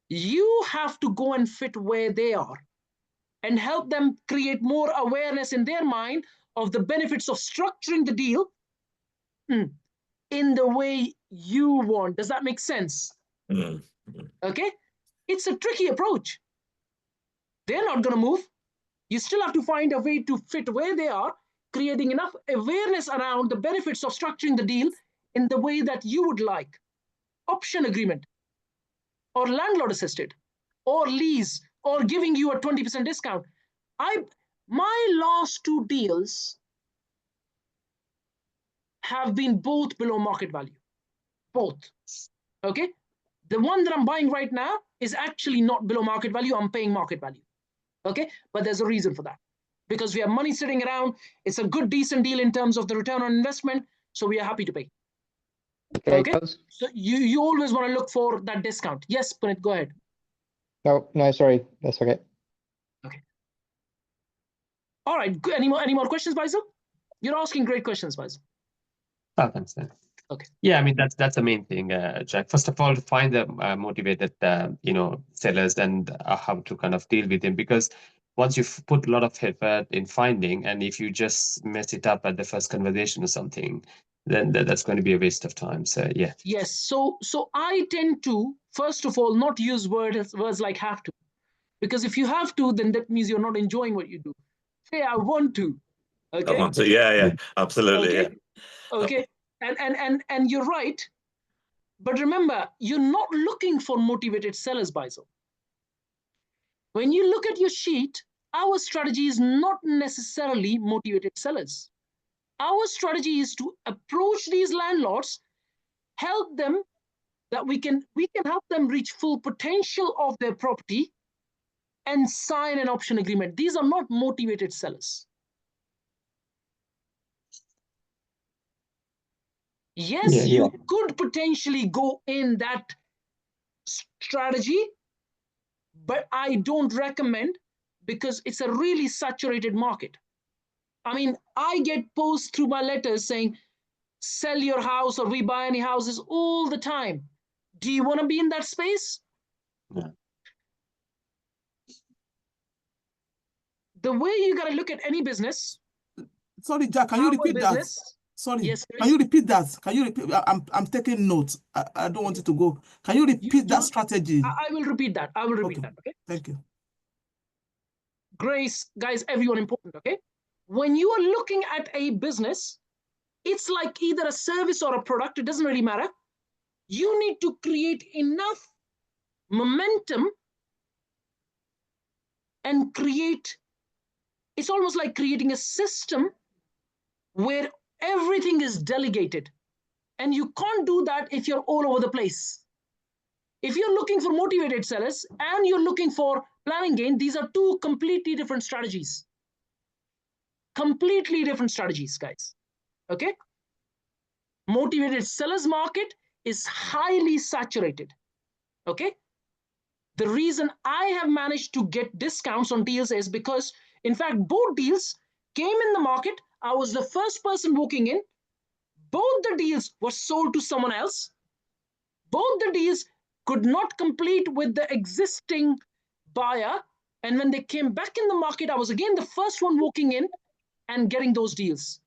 You have to go and fit where they are and help them create more awareness in their mind of the benefits of structuring the deal in the way you want. Does that make sense? Okay? It's a tricky approach. They're not going to move. You still have to find a way to fit where they are, creating enough awareness around the benefits of structuring the deal in the way that you would like. Option agreement, or landlord-assisted, or lease, or giving you a 20% discount. My last 2 deals have been both below market value. Both. Okay? The one that I'm buying right now is actually not below market value. I'm paying market value. Okay? But there's a reason for that. Because we have money sitting around. It's a good, decent deal in terms of the return on investment. So we are happy to pay. Okay? So you always want to look for that discount. Yes, Punit, go ahead. No, sorry. That's okay. Okay. All right. Any more questions, Faisal? You're asking great questions, Faisal. Oh, thanks. Okay. Yeah, I mean, that's the main thing, Jack. First of all, find the motivated, sellers and how to kind of deal with them. Because once you've put a lot of effort in finding, and if you just mess it up at the first conversation or something, then that's going to be a waste of time. So, yeah. Yes. So I tend to, first of all, not use words like have to. Because if you have to, then that means you're not enjoying what you do. Say, I want to. Okay. I want to. Yeah, absolutely. Okay. Yeah. Okay. And you're right. But remember, you're not looking for motivated sellers, Faisal. When you look at your sheet, our strategy is not necessarily motivated sellers. Our strategy is to approach these landlords, help them, that we can help them reach full potential of their property and sign an option agreement. These are not motivated sellers. Yes, you could potentially go in that strategy, but I don't recommend, because it's a really saturated market. I mean, I get posts through my letters saying, sell your house or we buy any houses all the time. Do you want to be in that space? Yeah. The way you got to look at any business. Sorry, Jack, can you repeat that? Sorry, yes, can you repeat that? Can you repeat? I'm taking notes. I don't want it to go. Can you repeat that strategy? I will repeat that. I will repeat that. Okay. Thank you. Grace, guys, everyone important. Okay. When you are looking at a business, it's like either a service or a product. It doesn't really matter. You need to create enough momentum and create. It's almost like creating a system where everything everything is delegated. And you can't do that if you're all over the place. If you're looking for motivated sellers and you're looking for planning gain, these are two completely different strategies. Completely different strategies, guys. Okay? Motivated sellers market is highly saturated. Okay? The reason I have managed to get discounts on deals is because, in fact, both deals came in the market. I was the first person walking in. Both the deals were sold to someone else. Both the deals could not complete with the existing buyer. And when they came back in the market, I was again the first one walking in and getting those deals.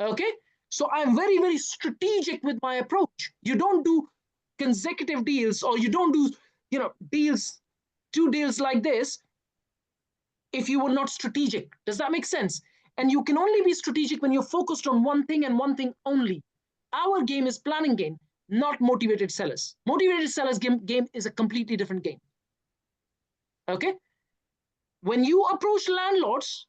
Okay? So I'm very, very strategic with my approach. You don't do consecutive deals, or you don't do, deals, 2 deals like this if you were not strategic. Does that make sense? And you can only be strategic when you're focused on one thing and one thing only. Our game is planning game, not motivated sellers. Motivated sellers game is a completely different game. Okay? When you approach landlords,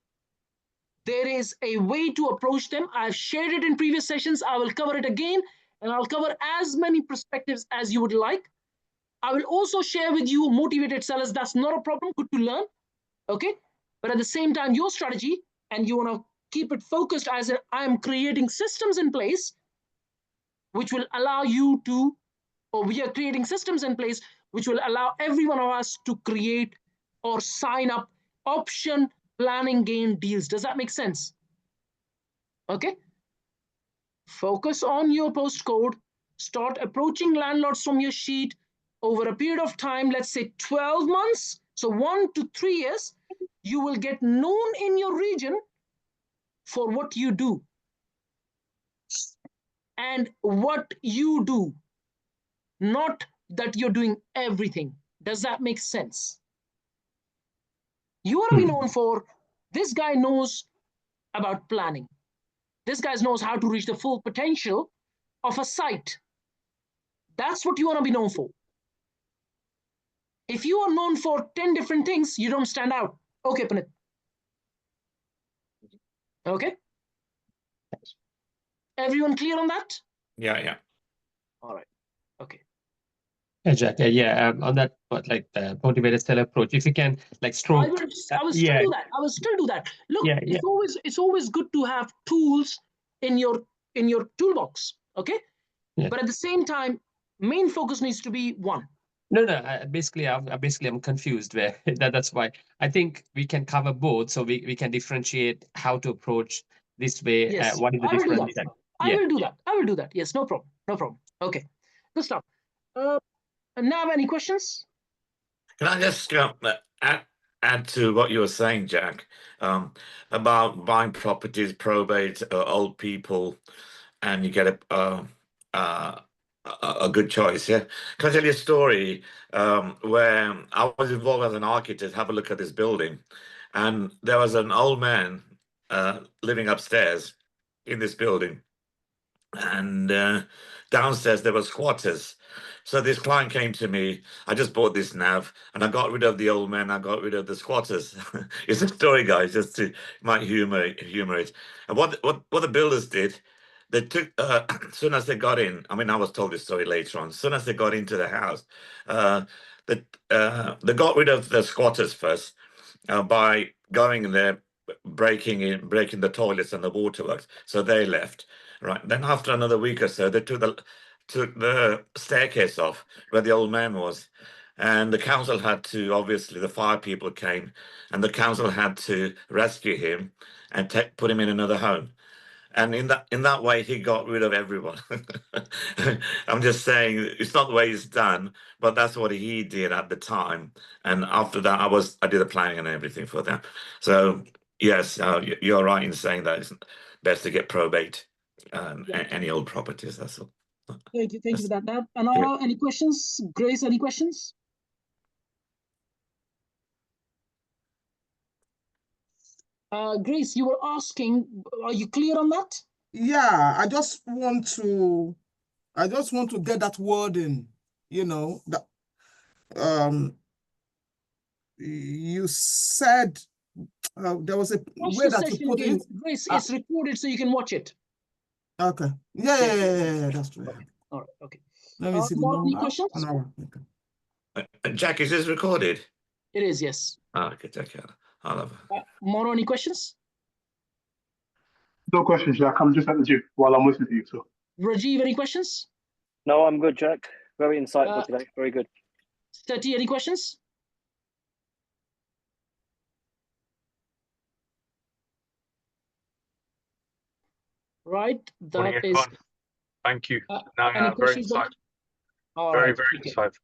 there is a way to approach them. I've shared it in previous sessions. I will cover it again, and I'll cover as many perspectives as you would like. I will also share with you motivated sellers. That's not a problem. Good to learn. Okay? But at the same time, your strategy, and you want to keep it focused as I'm creating systems in place which will allow you to, or we are creating systems in place which will allow every one of us to create or sign up option planning gain deals. Does that make sense? Okay. Focus on your postcode. Start approaching landlords from your sheet over a period of time, let's say 12 months. So 1 to 3 years, you will get known in your region for what you do. And what you do, not that you're doing everything. Does that make sense? You want to be known for, this guy knows about planning. This guy knows how to reach the full potential of a site. That's what you want to be known for. If you are known for 10 different things, you don't stand out. Okay, Punit. Okay. Everyone clear on that? Yeah. All right. Okay. Yeah, Jack. On that, but like the motivated seller approach, if you can like stroke. I will still do that. I will still do that. Look, it's always good to have tools in your toolbox. Okay. Yeah. But at the same time, main focus needs to be one. No. I'm confused where that's why I think we can cover both, so we can differentiate how to approach this way. Yes, what is the difference? I will do that. I will do that. Yes, no problem. No problem. Okay, good stuff. Nav, any questions? Can I just add to what you were saying, Jack, about buying properties, probate, old people, and you get a good choice? Yeah. Can I tell you a story where I was involved as an architect? Have a look at this building, and there was an old man living upstairs in this building, and downstairs there were squatters. So this client came to me. I just bought this nav, and I got rid of the old man. I got rid of the squatters. It's a story, guys, just to might humor it. And what the builders did, they took as soon as they got in. I mean, I was told this story later on. As soon as they got into the house, they got rid of the squatters first by going in there, breaking the toilets and the waterworks. So they left. Right. Then after another week or so, they took the staircase off where the old man was, and the council had to, obviously the fire people came, and the council had to rescue him and put him in another home. And in that way, he got rid of everyone. I'm just saying, it's not the way it's done, but that's what he did at the time. And after that, I did the planning and everything for them. So yes, you're right in saying that it's best to get probate any old properties. That's all. Thank you for that. Now, Anara, any questions? Grace, any questions? Grace, you were asking, are you clear on that? Yeah, I just want to get that word in, that you said there was a Watch way the that you session put again. it. Grace, it's recorded so you can watch it. Okay. Yeah, that's true. Okay. All right. Okay. Let me see the More any number. questions? Jack, is this recorded? It is, yes. Oh, okay, okay. I'll have More any questions? No questions, Jack. I'm just at the gym while I'm listening to you. So Rajiv, any questions? No, I'm good, Jack. Very insightful today. Very good. Seti, any questions? Right. That is. Thank you. Any Very questions? insightful. All Very, right. very Okay. insightful.